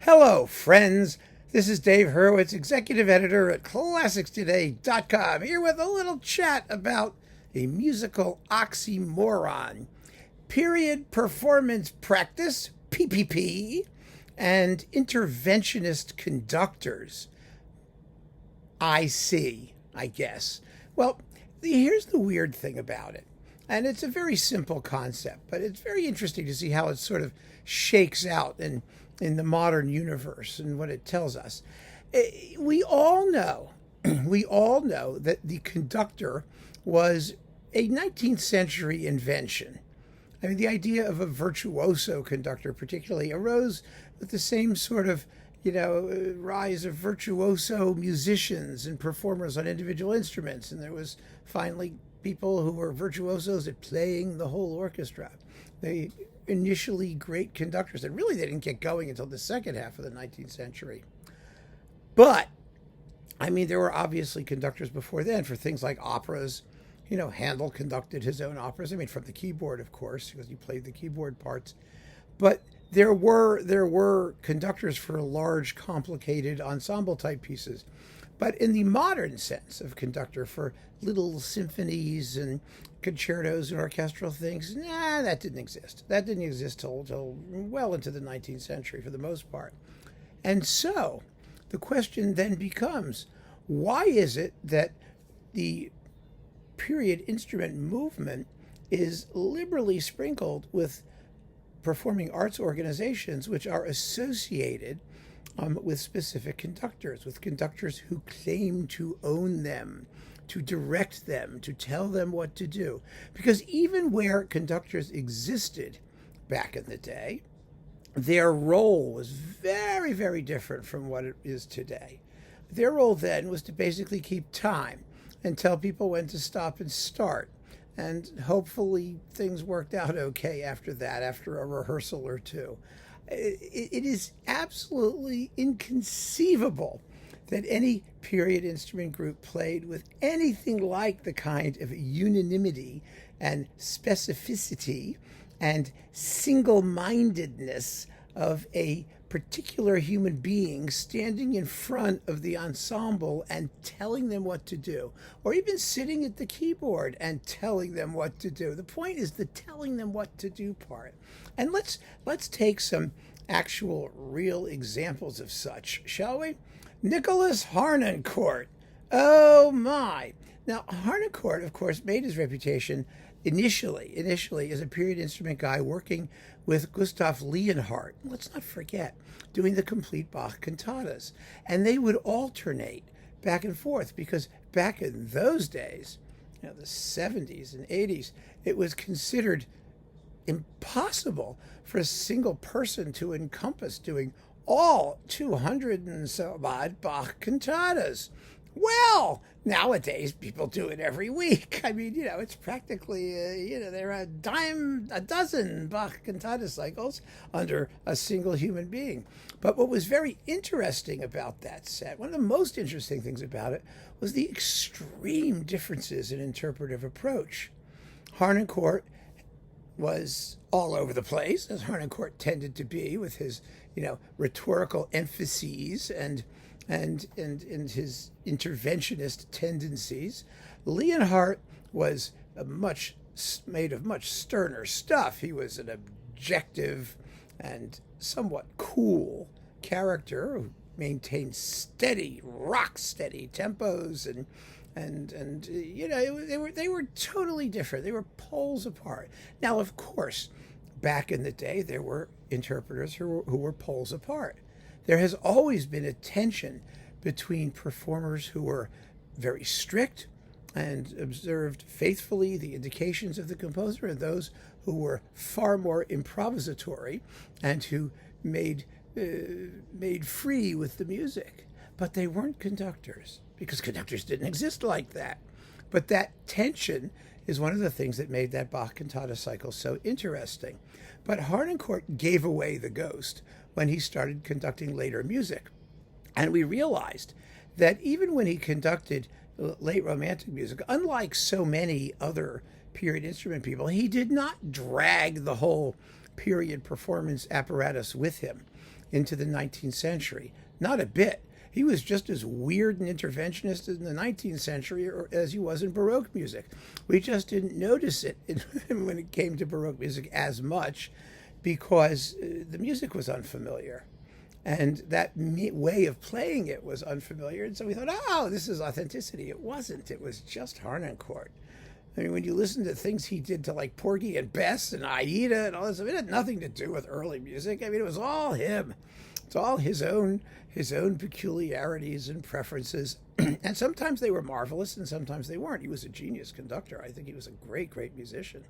Hello, friends. This is Dave Hurwitz, executive editor at ClassicsToday.com, here with a little chat about a musical oxymoron: period performance practice, PPP, and interventionist conductors. I see, I guess. Well, here's the weird thing about it. And it's a very simple concept, but it's very interesting to see how it sort of shakes out in the modern universe and what it tells us. We all know, that the conductor was a 19th century invention. I mean, the idea of a virtuoso conductor particularly arose with the same sort of, rise of virtuoso musicians and performers on individual instruments. And there was finally people who were virtuosos at playing the whole orchestra. They initially great conductors, and really they didn't get going until the second half of the 19th century. But, I mean, there were obviously conductors before then for things like operas. Handel conducted his own operas. I mean, from the keyboard, of course, because he played the keyboard parts. But there were conductors for large, complicated ensemble-type pieces. But in the modern sense of conductor, for little symphonies and concertos and orchestral things, that didn't exist. That didn't exist till well into the 19th century for the most part. And so the question then becomes, why is it that the period instrument movement is liberally sprinkled with performing arts organizations which are associated with specific conductors, with conductors who claim to own them, to direct them, to tell them what to do? Because even where conductors existed back in the day, their role was very, very different from what it is today. Their role then was to basically keep time and tell people when to stop and start. And hopefully things worked out okay after that, after a rehearsal or two. It is absolutely inconceivable that any period instrument group played with anything like the kind of unanimity and specificity and single-mindedness of a particular human being standing in front of the ensemble and telling them what to do, or even sitting at the keyboard and telling them what to do. The point is the telling them what to do part. And let's take some actual real examples of such, shall we? Nikolaus Harnoncourt. Oh my. Now, Harnoncourt, of course, made his reputation initially as a period instrument guy working with Gustav Leonhardt. Let's not forget, doing the complete Bach cantatas. And they would alternate back and forth because back in those days, the 70s and 80s, it was considered impossible for a single person to encompass doing all 200 and so odd Bach cantatas. Well, nowadays people do it every week. I mean, it's practically, there are a dozen Bach cantata cycles under a single human being. But what was very interesting about that set, one of the most interesting things about it, was the extreme differences in interpretive approach. Harnoncourt was all over the place, as Harnoncourt tended to be, with his, rhetorical emphases and his interventionist tendencies. Leonhardt was made of much sterner stuff. He was an objective and somewhat cool character who maintained rock steady tempos and they were totally different. They were poles apart. Now, of course, back in the day, there were interpreters who were poles apart. There has always been a tension between performers who were very strict and observed faithfully the indications of the composer and those who were far more improvisatory and who made free with the music. But they weren't conductors, because conductors didn't exist like that. But that tension is one of the things that made that Bach cantata cycle so interesting. But Harnoncourt gave away the ghost when he started conducting later music. And we realized that even when he conducted late Romantic music, unlike so many other period instrument people, he did not drag the whole period performance apparatus with him. into the 19th century. Not a bit. He was just as weird and interventionist in the 19th century as he was in Baroque music. We just didn't notice it when it came to Baroque music as much because the music was unfamiliar. And that way of playing it was unfamiliar. And so we thought, oh, this is authenticity. It wasn't. It was just Harnoncourt. I mean, when you listen to things he did to like Porgy and Bess and Aida and all this, it had nothing to do with early music. I mean, it was all him. It's all his own peculiarities and preferences. And sometimes they were marvelous and sometimes they weren't. He was a genius conductor. I think he was a great, great musician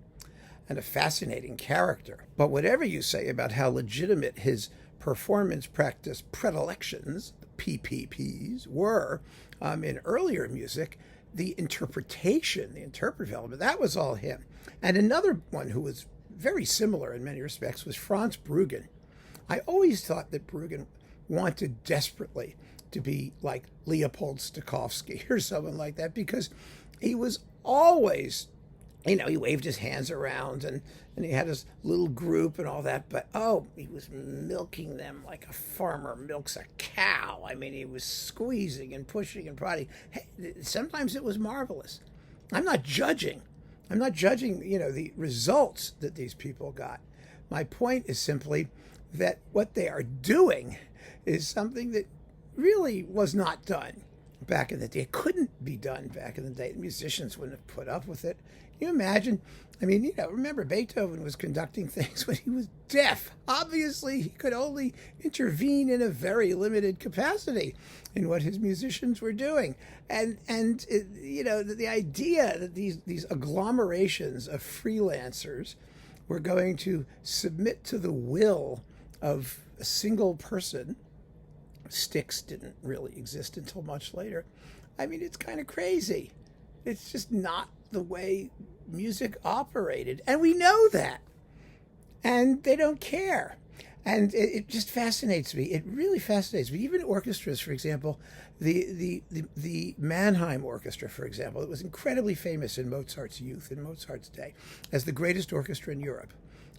and a fascinating character. But whatever you say about how legitimate his performance practice predilections, the PPPs, were in earlier music, the interpretation, the interpretive element, that was all him. And another one who was very similar in many respects was Franz Bruggen. I always thought that Bruggen wanted desperately to be like Leopold Stokowski or someone like that because he was always, he waved his hands around and he had his little group and all that, but he was milking them like a farmer milks a cow. I mean, he was squeezing and pushing and prodding. Hey, sometimes it was marvelous. I'm not judging, the results that these people got. My point is simply that what they are doing is something that really was not done back in the day. It couldn't be done back in the day. The musicians wouldn't have put up with it. Can you imagine? I mean, remember Beethoven was conducting things when he was deaf. Obviously, he could only intervene in a very limited capacity in what his musicians were doing. And the idea that these agglomerations of freelancers were going to submit to the will of a single person. Sticks didn't really exist until much later. I mean, it's kind of crazy. It's just not the way music operated. And we know that. And they don't care. And it just fascinates me. It really fascinates me. Even orchestras, for example, the Mannheim Orchestra, for example, it was incredibly famous in Mozart's youth, in Mozart's day, as the greatest orchestra in Europe.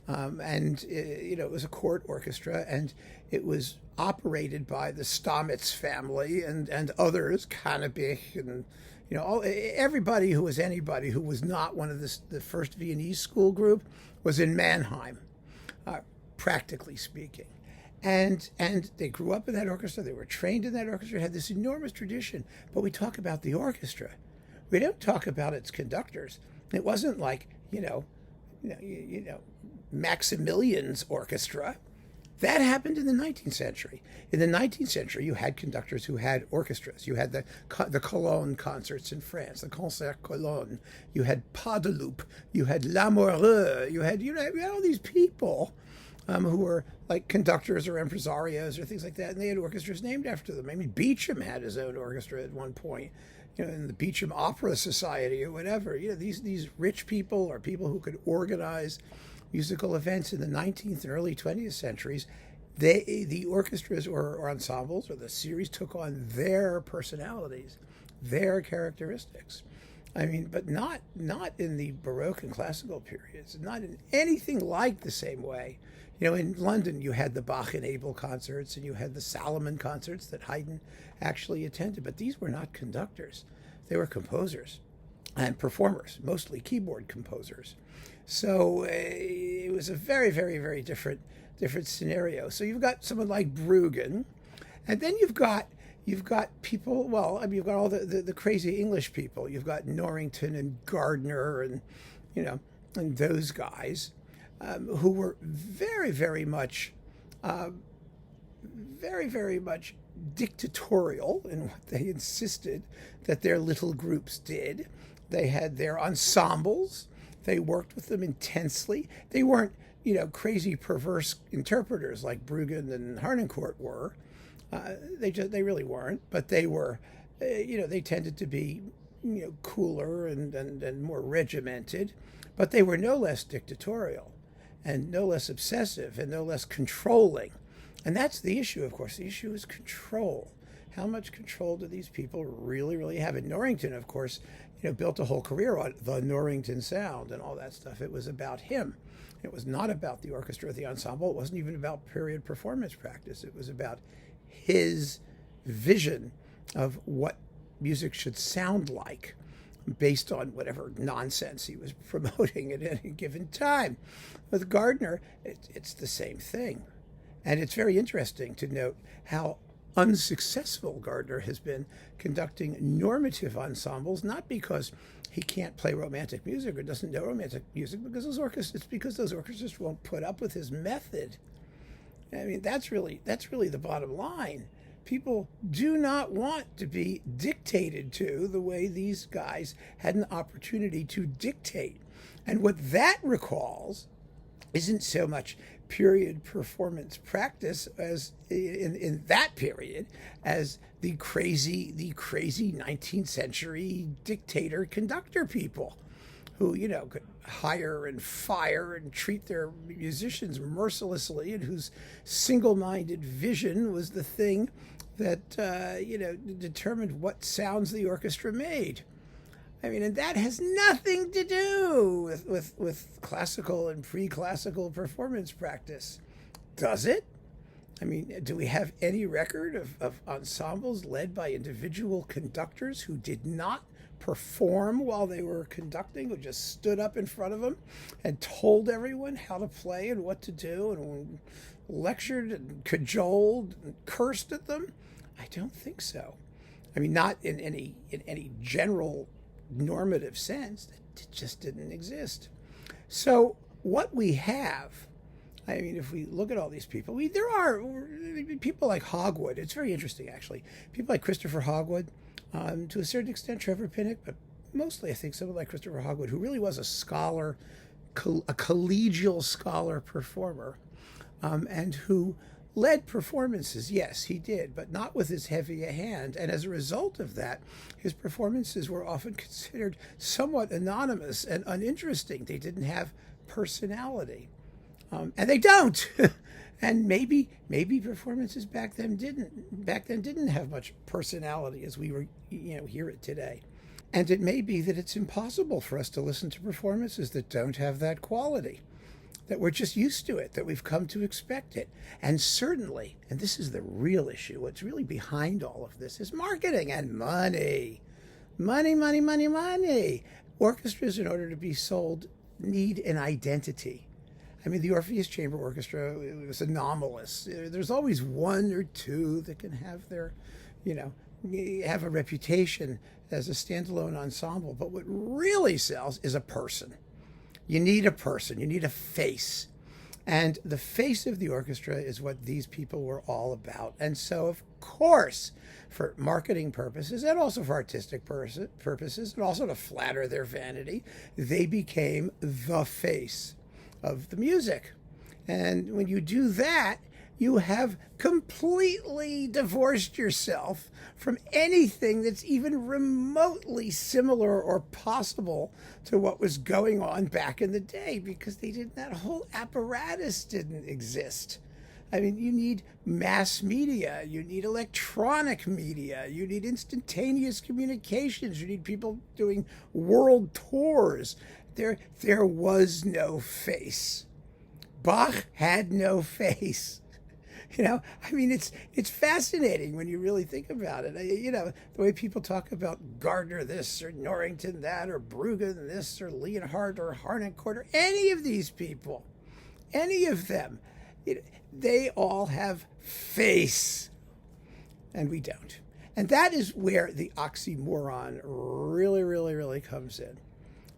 It was a court orchestra, and it was operated by the Stamitz family and others, Kannebich, and everybody who was anybody who was not one of the first Viennese school group was in Mannheim, practically speaking. And they grew up in that orchestra. They were trained in that orchestra. Had this enormous tradition. But we talk about the orchestra. We don't talk about its conductors. It wasn't like Maximilian's orchestra. That happened in the 19th century. In the 19th century, you had conductors who had orchestras. You had the Cologne concerts in France, the Concert Cologne. You had Pas de Loup. You had L'Amoureux. You had all these people who were like conductors or impresarios or things like that, and they had orchestras named after them. I mean, Beecham had his own orchestra at one point, in the Beecham Opera Society or whatever. These rich people or people who could organize musical events in the 19th and early 20th centuries, the orchestras or ensembles or the series took on their personalities, their characteristics. I mean, but not in the Baroque and classical periods, not in anything like the same way. In London, you had the Bach and Abel concerts, and you had the Salomon concerts that Haydn actually attended, but these were not conductors. They were composers and performers, mostly keyboard composers. So it was a very, very, very different scenario. So you've got someone like Bruggen, and then you've got people. Well, I mean, you've got all the crazy English people. You've got Norrington and Gardner, and and those guys who were very, very much, very, very much dictatorial in what they insisted that their little groups did. They had their ensembles. They worked with them intensely. They weren't, crazy, perverse interpreters like Bruggen and Harnoncourt were. They really weren't. But they were, they tended to be, cooler and more regimented. But they were no less dictatorial, and no less obsessive, and no less controlling. And that's the issue, of course. The issue is control. How much control do these people really, really have? And Norrington, of course, built a whole career on the Norrington sound and all that stuff. It was about him. It was not about the orchestra or the ensemble. It wasn't even about period performance practice. It was about his vision of what music should sound like based on whatever nonsense he was promoting at any given time. With Gardner, it's the same thing. And it's very interesting to note how unsuccessful Gardner has been conducting normative ensembles, not because he can't play romantic music or doesn't know romantic music, it's because those orchestras won't put up with his method. I mean, that's really the bottom line. People do not want to be dictated to the way these guys had an opportunity to dictate. And what that recalls isn't so much period performance practice as in that period as the crazy 19th century dictator conductor people who, could hire and fire and treat their musicians mercilessly, and whose single-minded vision was the thing that, determined what sounds the orchestra made. I mean, and that has nothing to do with classical and pre-classical performance practice. Does it? I mean, do we have any record of ensembles led by individual conductors who did not perform while they were conducting, who just stood up in front of them and told everyone how to play and what to do and lectured and cajoled and cursed at them? I don't think so. I mean, not in any general normative sense. It just didn't exist. So what we have, I mean, if we look at all these people, there are people like Hogwood. It's very interesting, actually. People like Christopher Hogwood, to a certain extent Trevor Pinnock, but mostly I think someone like Christopher Hogwood, who really was a scholar, a collegial scholar performer, and who led performances. Yes, he did, but not with as heavy a hand. And as a result of that, his performances were often considered somewhat anonymous and uninteresting. They didn't have personality. And they don't. And maybe performances back then didn't have much personality as we were, hear it today. And it may be that it's impossible for us to listen to performances that don't have that quality, that we're just used to it, that we've come to expect it. And certainly, and this is the real issue, what's really behind all of this is marketing and money. Money. Orchestras, in order to be sold, need an identity. I mean, the Orpheus Chamber Orchestra was anomalous. There's always one or two that can have their, have a reputation as a standalone ensemble. But what really sells is a person. You need a person. You need a face. And the face of the orchestra is what these people were all about. And so, of course, for marketing purposes and also for artistic purposes and also to flatter their vanity, they became the face of the music. And when you do that, you have completely divorced yourself from anything that's even remotely similar or possible to what was going on back in the day, because that whole apparatus didn't exist. I mean, you need mass media, you need electronic media, you need instantaneous communications, you need people doing world tours. There was no face. Bach had no face. I mean, it's fascinating when you really think about it. The way people talk about Gardner this or Norrington that or Bruggen this or Leonhardt or Harnoncourt or any of these people, any of them, they all have face, and we don't. And that is where the oxymoron really comes in,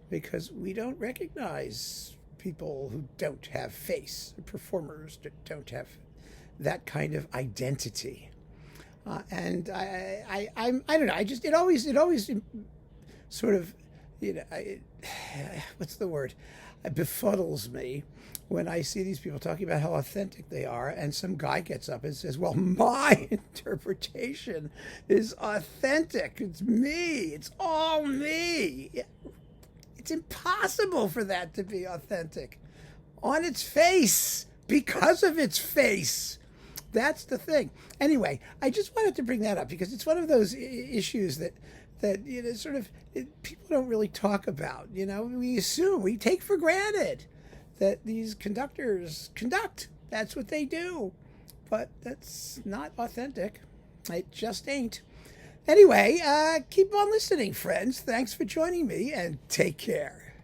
because we don't recognize people who don't have face, performers that don't have that kind of identity. And I don't know. It always sort of, what's the word? It befuddles me when I see these people talking about how authentic they are, and some guy gets up and says, well, my interpretation is authentic. It's me. It's all me. It's impossible for that to be authentic on its face, because of its face. That's the thing. Anyway, I just wanted to bring that up because it's one of those issues that that, people don't really talk about. We assume, we take for granted that these conductors conduct. That's what they do. But that's not authentic. It just ain't. Anyway, keep on listening, friends. Thanks for joining me, and take care.